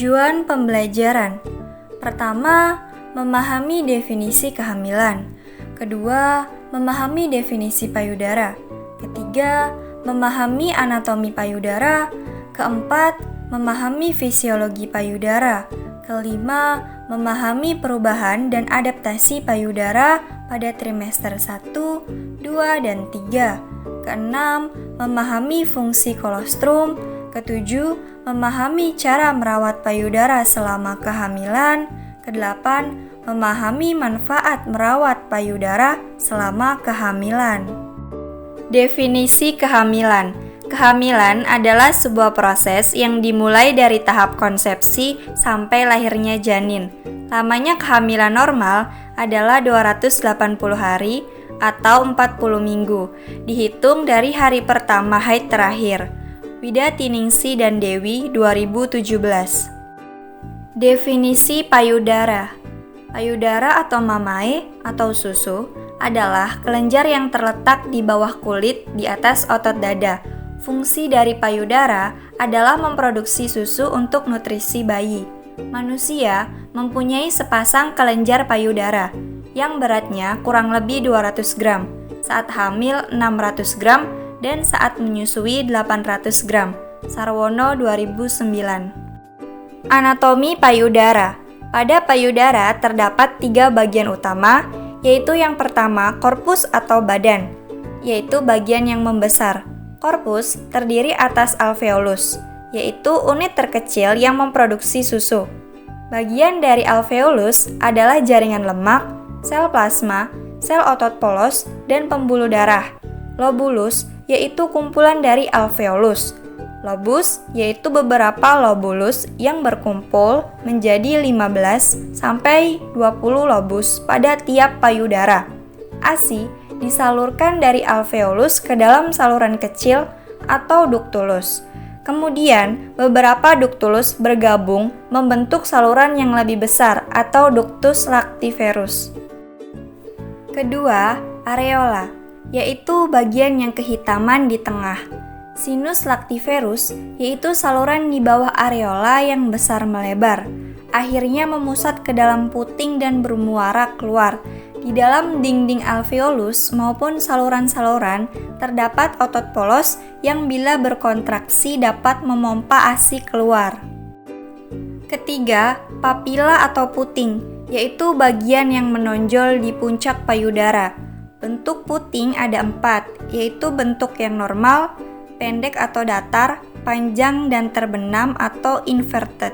Tujuan pembelajaran. Pertama, memahami definisi kehamilan. Kedua, memahami definisi payudara. Ketiga, memahami anatomi payudara. Keempat, memahami fisiologi payudara. Kelima, memahami perubahan dan adaptasi payudara pada trimester 1, 2, dan 3. Keenam, memahami fungsi kolostrum. Ketujuh, memahami cara merawat payudara selama kehamilan. Kedelapan, memahami manfaat merawat payudara selama kehamilan. Definisi kehamilan. Kehamilan adalah sebuah proses yang dimulai dari tahap konsepsi sampai lahirnya janin. Lamanya kehamilan normal adalah 280 hari atau 40 minggu, dihitung dari hari pertama haid terakhir. Widatiningsi dan Dewi 2017. Definisi payudara. Payudara atau mamae atau susu adalah kelenjar yang terletak di bawah kulit di atas otot dada. Fungsi dari payudara adalah memproduksi susu untuk nutrisi bayi. Manusia mempunyai sepasang kelenjar payudara yang beratnya kurang lebih 200 gram, saat hamil 600 gram, dan saat menyusui 800 gram. Sarwono 2009. Anatomi payudara. Pada payudara terdapat 3 bagian utama, yaitu yang pertama korpus atau badan, yaitu bagian yang membesar. Korpus terdiri atas alveolus, yaitu unit terkecil yang memproduksi susu. Bagian dari alveolus adalah jaringan lemak, sel plasma, sel otot polos, dan pembuluh darah. Lobulus yaitu kumpulan dari alveolus. Lobus yaitu beberapa lobulus yang berkumpul menjadi 15 sampai 20 lobus pada tiap payudara. ASI disalurkan dari alveolus ke dalam saluran kecil atau ductulus. Kemudian, beberapa ductulus bergabung membentuk saluran yang lebih besar atau ductus lactiferus. Kedua, areola, yaitu bagian yang kehitaman di tengah. Sinus lactiferus yaitu saluran di bawah areola yang besar melebar, akhirnya memusat ke dalam puting dan bermuara keluar. Di dalam dinding alveolus maupun saluran-saluran terdapat otot polos yang bila berkontraksi dapat memompa ASI keluar. Ketiga, papila atau puting, yaitu bagian yang menonjol di puncak payudara. Bentuk puting ada 4, yaitu bentuk yang normal, pendek atau datar, panjang dan terbenam atau inverted.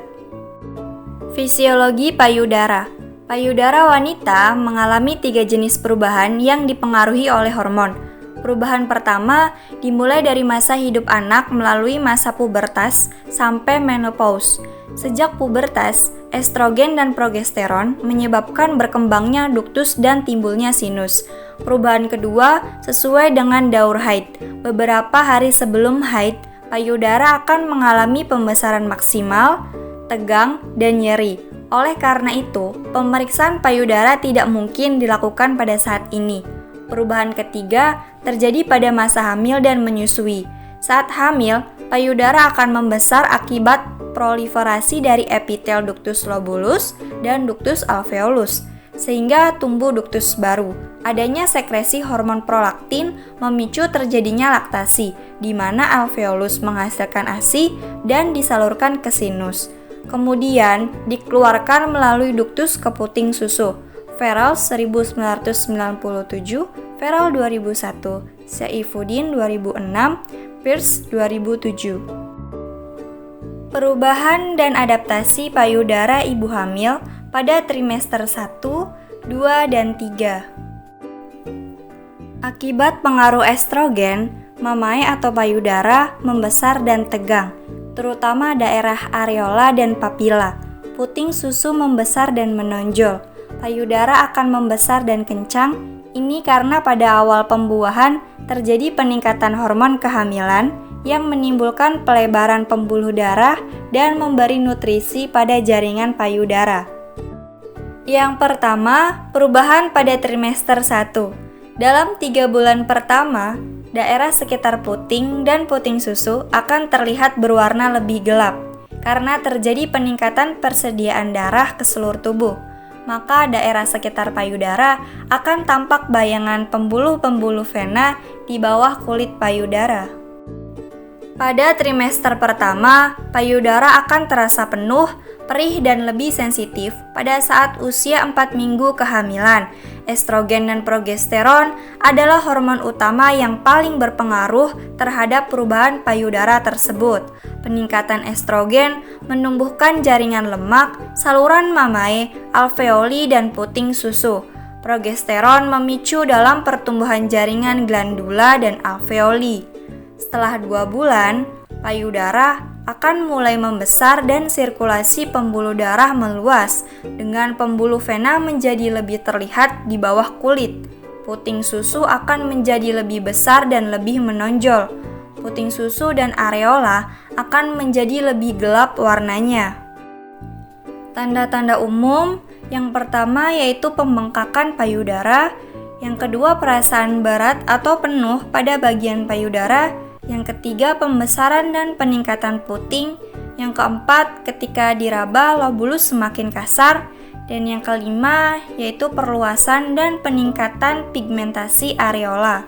Fisiologi payudara. Payudara wanita mengalami 3 jenis perubahan yang dipengaruhi oleh hormon. Perubahan pertama dimulai dari masa hidup anak melalui masa pubertas sampai menopause. Sejak pubertas, estrogen dan progesteron menyebabkan berkembangnya ductus dan timbulnya sinus. Perubahan kedua sesuai dengan daur haid. Beberapa hari sebelum haid, payudara akan mengalami pembesaran maksimal, tegang, dan nyeri. Oleh karena itu, pemeriksaan payudara tidak mungkin dilakukan pada saat ini. Perubahan ketiga terjadi pada masa hamil dan menyusui. Saat hamil, payudara akan membesar akibat proliferasi dari epitel ductus lobulus dan ductus alveolus, sehingga tumbuh ductus baru. Adanya sekresi hormon prolaktin memicu terjadinya laktasi, di mana alveolus menghasilkan ASI dan disalurkan ke sinus. Kemudian dikeluarkan melalui ductus ke puting susu. Farrell 1997, Farrell 2001, Saifuddin 2006, Pierce 2007. Perubahan dan adaptasi payudara ibu hamil pada trimester 1, 2, dan 3. Akibat pengaruh estrogen, mamae atau payudara membesar dan tegang, terutama daerah areola dan papila. Puting susu membesar dan menonjol. Payudara akan membesar dan kencang. Ini karena pada awal pembuahan terjadi peningkatan hormon kehamilan yang menimbulkan pelebaran pembuluh darah dan memberi nutrisi pada jaringan payudara. Yang pertama, perubahan pada trimester 1. Dalam 3 bulan pertama, daerah sekitar puting dan puting susu akan terlihat berwarna lebih gelap. karena terjadi peningkatan persediaan darah ke seluruh tubuh. Maka daerah sekitar payudara akan tampak bayangan pembuluh-pembuluh vena di bawah kulit payudara. Pada trimester pertama, payudara akan terasa penuh, perih dan lebih sensitif pada saat usia 4 minggu kehamilan. Estrogen dan progesteron adalah hormon utama yang paling berpengaruh terhadap perubahan payudara tersebut. Peningkatan estrogen menumbuhkan jaringan lemak, saluran mamae, alveoli, dan puting susu. Progesteron memicu dalam pertumbuhan jaringan glandula dan alveoli. Setelah 2 bulan, payudara akan mulai membesar dan sirkulasi pembuluh darah meluas, dengan pembuluh vena menjadi lebih terlihat di bawah kulit. Puting susu akan menjadi lebih besar dan lebih menonjol. Puting susu dan areola akan menjadi lebih gelap warnanya. Tanda-tanda umum yang pertama yaitu pembengkakan payudara, yang kedua perasaan berat atau penuh pada bagian payudara, yang ketiga pembesaran dan peningkatan puting, yang keempat ketika diraba lobulus semakin kasar, dan yang kelima yaitu perluasan dan peningkatan pigmentasi areola.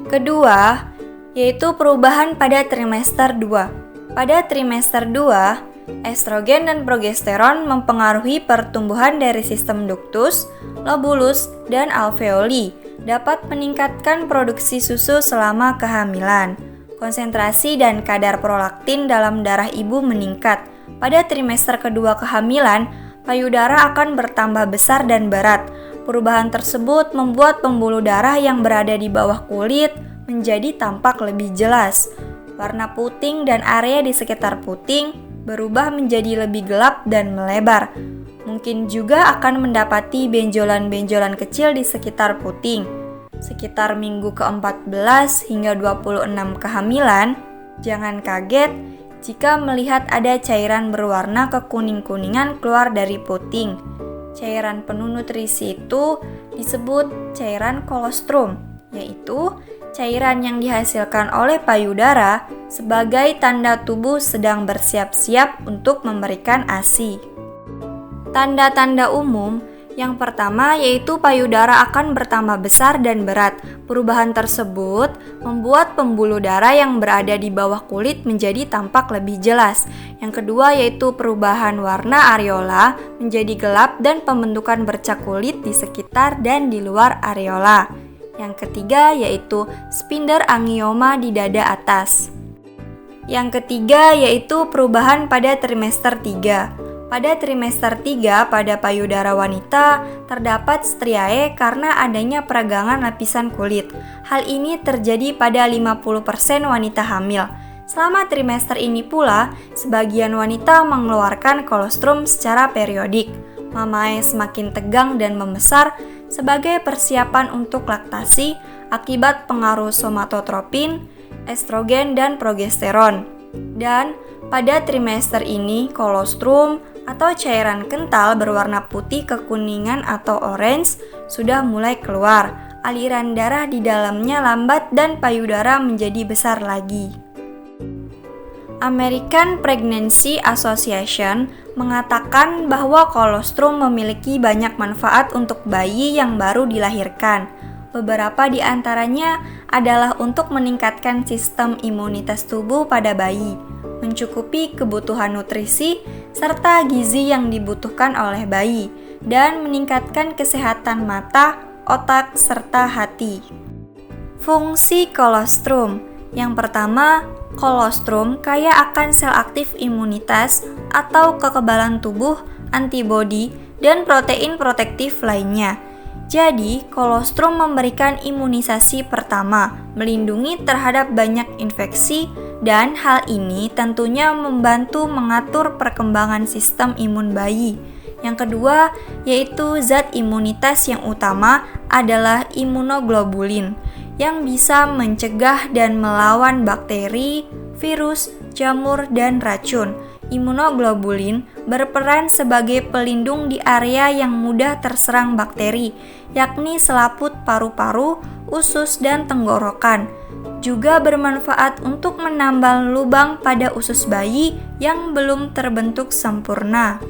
Kedua, yaitu perubahan pada trimester 2. Pada trimester 2, estrogen dan progesteron mempengaruhi pertumbuhan dari sistem ductus, lobulus, dan alveoli, dapat meningkatkan produksi susu selama kehamilan. Konsentrasi dan kadar prolaktin dalam darah ibu meningkat. Pada trimester kedua kehamilan, payudara akan bertambah besar dan berat. Perubahan tersebut membuat pembuluh darah yang berada di bawah kulit menjadi tampak lebih jelas. Warna puting dan area di sekitar puting berubah menjadi lebih gelap dan melebar. Mungkin juga akan mendapati benjolan-benjolan kecil di sekitar puting. Sekitar minggu ke-14 hingga 26 kehamilan, jangan kaget jika melihat ada cairan berwarna kekuning-kuningan keluar dari puting. Cairan penuh nutrisi itu disebut cairan kolostrum, yaitu cairan yang dihasilkan oleh payudara sebagai tanda tubuh sedang bersiap-siap untuk memberikan ASI. Tanda-tanda umum yang pertama yaitu payudara akan bertambah besar dan berat. Perubahan tersebut membuat pembuluh darah yang berada di bawah kulit menjadi tampak lebih jelas. Yang kedua yaitu perubahan warna areola menjadi gelap dan pembentukan bercak kulit di sekitar dan di luar areola. Yang ketiga yaitu sphincter angioma di dada atas. Yang ketiga yaitu perubahan pada trimester 3. Pada trimester 3 pada payudara wanita terdapat striae karena adanya peragangan lapisan kulit. Hal ini terjadi pada 50% wanita hamil. Selama trimester ini pula, sebagian wanita mengeluarkan kolostrum secara periodik. Mamae semakin tegang dan membesar sebagai persiapan untuk laktasi akibat pengaruh somatotropin, estrogen, dan progesteron. Dan pada trimester ini, kolostrum atau cairan kental berwarna putih kekuningan atau orange sudah mulai keluar. Aliran darah di dalamnya lambat dan payudara menjadi besar lagi. American Pregnancy Association mengatakan bahwa kolostrum memiliki banyak manfaat untuk bayi yang baru dilahirkan. Beberapa di antaranya adalah untuk meningkatkan sistem imunitas tubuh pada bayi, mencukupi kebutuhan nutrisi serta gizi yang dibutuhkan oleh bayi, dan meningkatkan kesehatan mata, otak, serta hati. Fungsi kolostrum. Yang pertama, kolostrum kaya akan sel aktif imunitas atau kekebalan tubuh, antibodi, dan protein protektif lainnya. Jadi, kolostrum memberikan imunisasi pertama, melindungi terhadap banyak infeksi, dan hal ini tentunya membantu mengatur perkembangan sistem imun bayi. Yang kedua, yaitu zat imunitas yang utama adalah imunoglobulin, yang bisa mencegah dan melawan bakteri, virus, jamur, dan racun. Imunoglobulin berperan sebagai pelindung di area yang mudah terserang bakteri, yakni selaput paru-paru, usus, dan tenggorokan. juga bermanfaat untuk menambal lubang pada usus bayi yang belum terbentuk sempurna.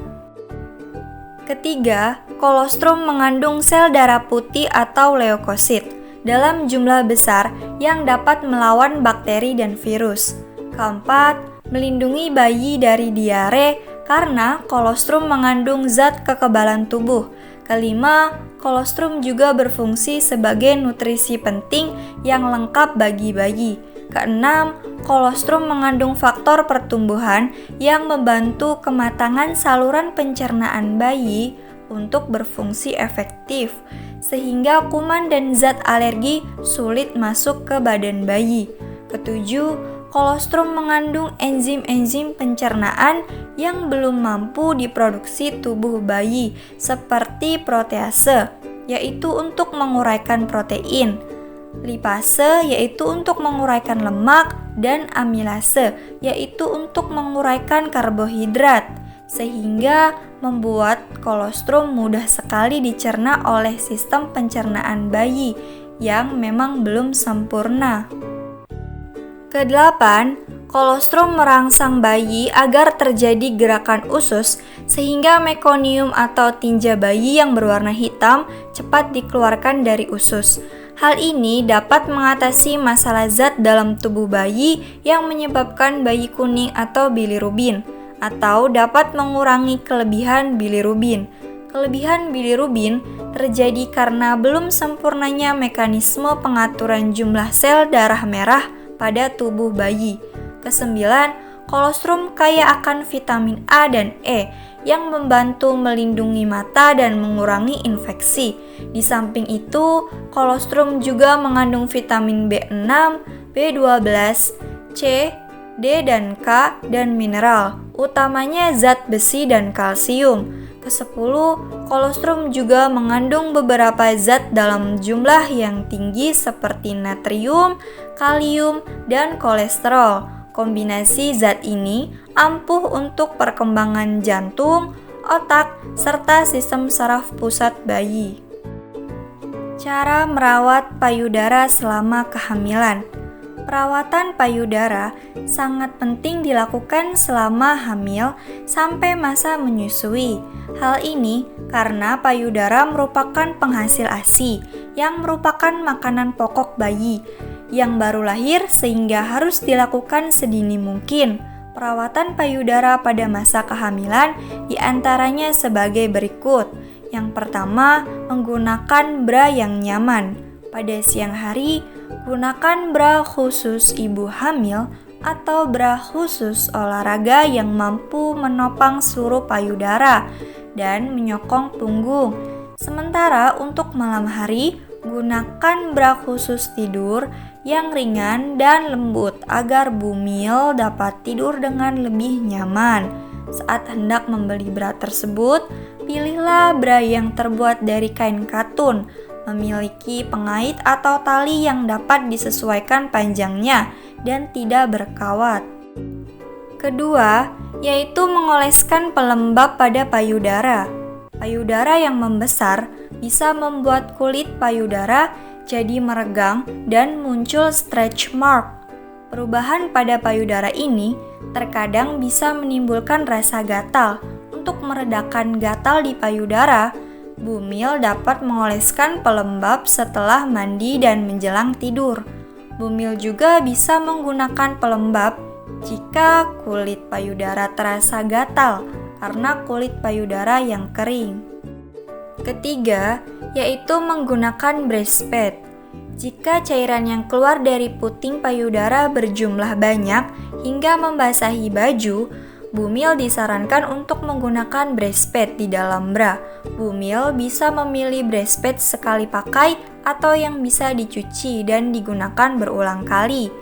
Ketiga, kolostrum mengandung sel darah putih atau leukosit dalam jumlah besar yang dapat melawan bakteri dan virus. Keempat, melindungi bayi dari diare karena kolostrum mengandung zat kekebalan tubuh. Kelima, kolostrum juga berfungsi sebagai nutrisi penting yang lengkap bagi bayi. Keenam, kolostrum mengandung faktor pertumbuhan yang membantu kematangan saluran pencernaan bayi untuk berfungsi efektif, sehingga kuman dan zat alergi sulit masuk ke badan bayi. Ketujuh, kolostrum mengandung enzim-enzim pencernaan yang belum mampu diproduksi tubuh bayi, seperti protease, yaitu untuk menguraikan protein, lipase, yaitu untuk menguraikan lemak, dan amilase, yaitu untuk menguraikan karbohidrat, sehingga membuat kolostrum mudah sekali dicerna oleh sistem pencernaan bayi yang memang belum sempurna. Kedelapan, kolostrum merangsang bayi agar terjadi gerakan usus sehingga mekonium atau tinja bayi yang berwarna hitam cepat dikeluarkan dari usus. Hal ini dapat mengatasi masalah zat dalam tubuh bayi yang menyebabkan bayi kuning atau bilirubin, atau dapat mengurangi kelebihan bilirubin. Kelebihan bilirubin terjadi karena belum sempurnanya mekanisme pengaturan jumlah sel darah merah pada tubuh bayi. Kesembilan, kolostrum kaya akan vitamin A dan E yang membantu melindungi mata dan mengurangi infeksi. Di samping itu, kolostrum juga mengandung vitamin B6, B12, C, D dan K, dan mineral, utamanya zat besi dan kalsium. Kesepuluh, kolostrum juga mengandung beberapa zat dalam jumlah yang tinggi seperti natrium, kalium, dan kolesterol. Kombinasi zat ini ampuh untuk perkembangan jantung, otak, serta sistem saraf pusat bayi. Cara merawat payudara selama kehamilan. Perawatan payudara sangat penting dilakukan selama hamil sampai masa menyusui. Hal ini karena payudara merupakan penghasil ASI yang merupakan makanan pokok bayi yang baru lahir sehingga harus dilakukan sedini mungkin. Perawatan payudara pada masa kehamilan diantaranya sebagai berikut. Yang pertama, menggunakan bra yang nyaman. Pada siang hari, gunakan bra khusus ibu hamil atau bra khusus olahraga yang mampu menopang seluruh payudara dan menyokong punggung. Sementara untuk malam hari, gunakan bra khusus tidur yang ringan dan lembut agar bumil dapat tidur dengan lebih nyaman. Saat hendak membeli bra tersebut, pilihlah bra yang terbuat dari kain katun, memiliki pengait atau tali yang dapat disesuaikan panjangnya dan tidak berkawat. Kedua, yaitu mengoleskan pelembab pada payudara. Payudara yang membesar bisa membuat kulit payudara jadi meregang dan muncul stretch mark. Perubahan pada payudara ini terkadang bisa menimbulkan rasa gatal. Untuk meredakan gatal di payudara, bumil dapat mengoleskan pelembab setelah mandi dan menjelang tidur. Bumil juga bisa menggunakan pelembab jika kulit payudara terasa gatal karena kulit payudara yang kering. Ketiga, yaitu menggunakan breast pad. Jika cairan yang keluar dari puting payudara berjumlah banyak hingga membasahi baju, bumil disarankan untuk menggunakan breast pad di dalam bra. Bumil bisa memilih breast pad sekali pakai atau yang bisa dicuci dan digunakan berulang kali.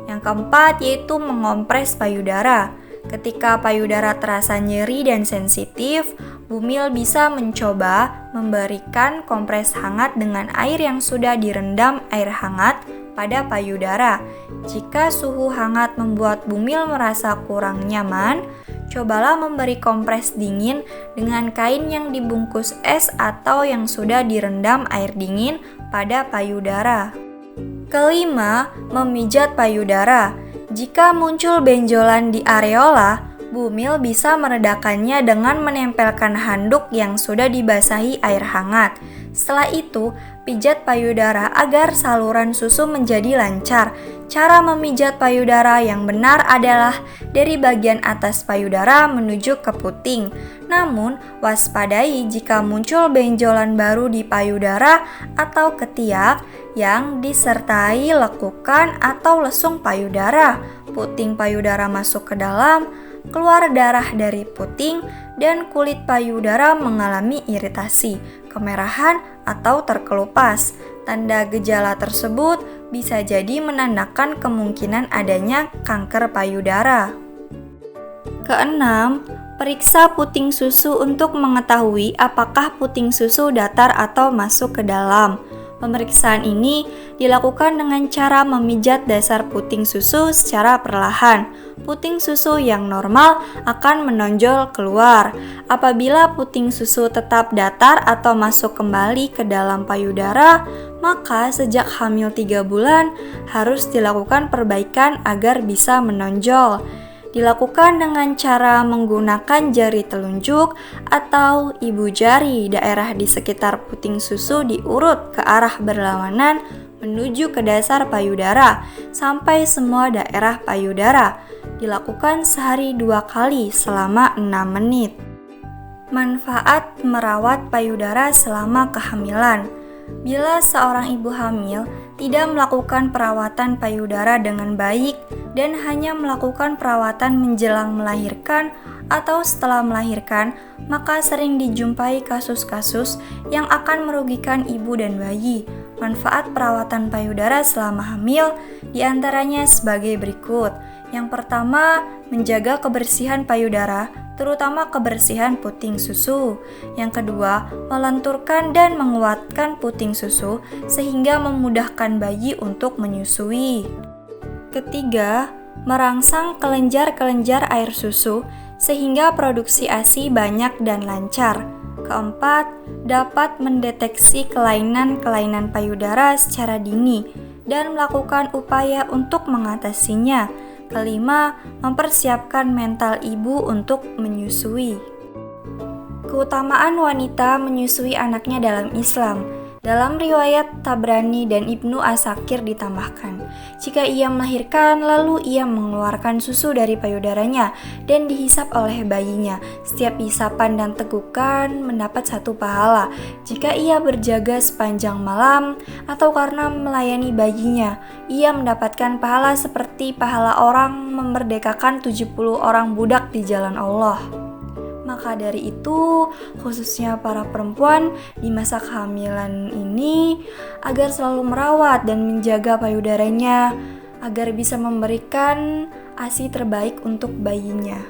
Yang keempat yaitu mengompres payudara. Ketika payudara terasa nyeri dan sensitif, bumil bisa mencoba memberikan kompres hangat dengan air yang sudah direndam air hangat pada payudara. Jika suhu hangat membuat bumil merasa kurang nyaman, cobalah memberi kompres dingin dengan kain yang dibungkus es atau yang sudah direndam air dingin pada payudara. Kelima, memijat payudara. Jika muncul benjolan di areola, Bumil bisa meredakannya dengan menempelkan handuk yang sudah dibasahi air hangat. Setelah itu, pijat payudara agar saluran susu menjadi lancar. Cara memijat payudara yang benar adalah dari bagian atas payudara menuju ke puting. Namun, waspadai jika muncul benjolan baru di payudara atau ketiak yang disertai lekukan atau lesung payudara. Puting payudara masuk ke dalam, keluar darah dari puting, dan kulit payudara mengalami iritasi, kemerahan, atau terkelupas. Tanda gejala tersebut bisa jadi menandakan kemungkinan adanya kanker payudara. Keenam, periksa puting susu untuk mengetahui apakah puting susu datar atau masuk ke dalam. Pemeriksaan ini dilakukan dengan cara memijat dasar puting susu secara perlahan. Puting susu yang normal akan menonjol keluar. Apabila puting susu tetap datar atau masuk kembali ke dalam payudara, maka sejak hamil 3 bulan harus dilakukan perbaikan agar bisa menonjol. Dilakukan dengan cara menggunakan jari telunjuk atau ibu jari. Daerah di sekitar puting susu diurut ke arah berlawanan menuju ke dasar payudara sampai semua daerah payudara. Dilakukan sehari 2 kali selama 6 menit. Manfaat merawat payudara selama kehamilan. Bila seorang ibu hamil tidak melakukan perawatan payudara dengan baik dan hanya melakukan perawatan menjelang melahirkan atau setelah melahirkan, maka sering dijumpai kasus-kasus yang akan merugikan ibu dan bayi. Manfaat perawatan payudara selama hamil diantaranya sebagai berikut. Yang pertama, menjaga kebersihan payudara, terutama kebersihan puting susu. Yang kedua, melenturkan dan menguatkan puting susu sehingga memudahkan bayi untuk menyusui. Ketiga, merangsang kelenjar-kelenjar air susu sehingga produksi ASI banyak dan lancar. Keempat, dapat mendeteksi kelainan-kelainan payudara secara dini dan melakukan upaya untuk mengatasinya. Kelima, mempersiapkan mental ibu untuk menyusui. Keutamaan wanita menyusui anaknya dalam Islam. Dalam riwayat Tabrani dan Ibnu Asakir ditambahkan, jika ia melahirkan lalu ia mengeluarkan susu dari payudaranya dan dihisap oleh bayinya, setiap hisapan dan tegukan mendapat 1 pahala. Jika ia berjaga sepanjang malam atau karena melayani bayinya, ia mendapatkan pahala seperti pahala orang memerdekakan 70 orang budak di jalan Allah. Maka dari itu, khususnya para perempuan di masa kehamilan ini agar selalu merawat dan menjaga payudaranya agar bisa memberikan ASI terbaik untuk bayinya.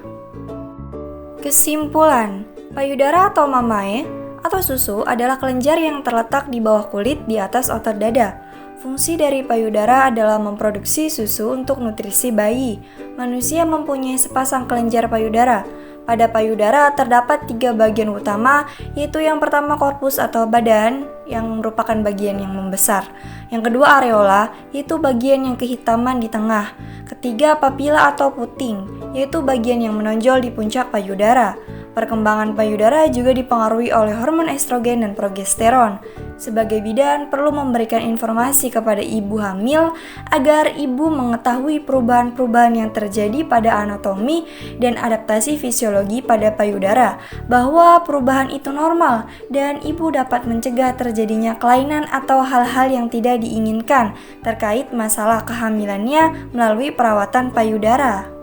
Kesimpulan, payudara atau mamae atau susu adalah kelenjar yang terletak di bawah kulit di atas otot dada. Fungsi dari payudara adalah memproduksi susu untuk nutrisi bayi. Manusia mempunyai sepasang kelenjar payudara. Pada payudara terdapat 3 bagian utama, yaitu yang pertama korpus atau badan, yang merupakan bagian yang membesar. Yang kedua areola, yaitu bagian yang kehitaman di tengah. Ketiga papila atau puting, yaitu bagian yang menonjol di puncak payudara. Perkembangan payudara juga dipengaruhi oleh hormon estrogen dan progesteron. Sebagai bidan, perlu memberikan informasi kepada ibu hamil agar ibu mengetahui perubahan-perubahan yang terjadi pada anatomi dan adaptasi fisiologi pada payudara, bahwa perubahan itu normal dan ibu dapat mencegah terjadinya kelainan atau hal-hal yang tidak diinginkan terkait masalah kehamilannya melalui perawatan payudara.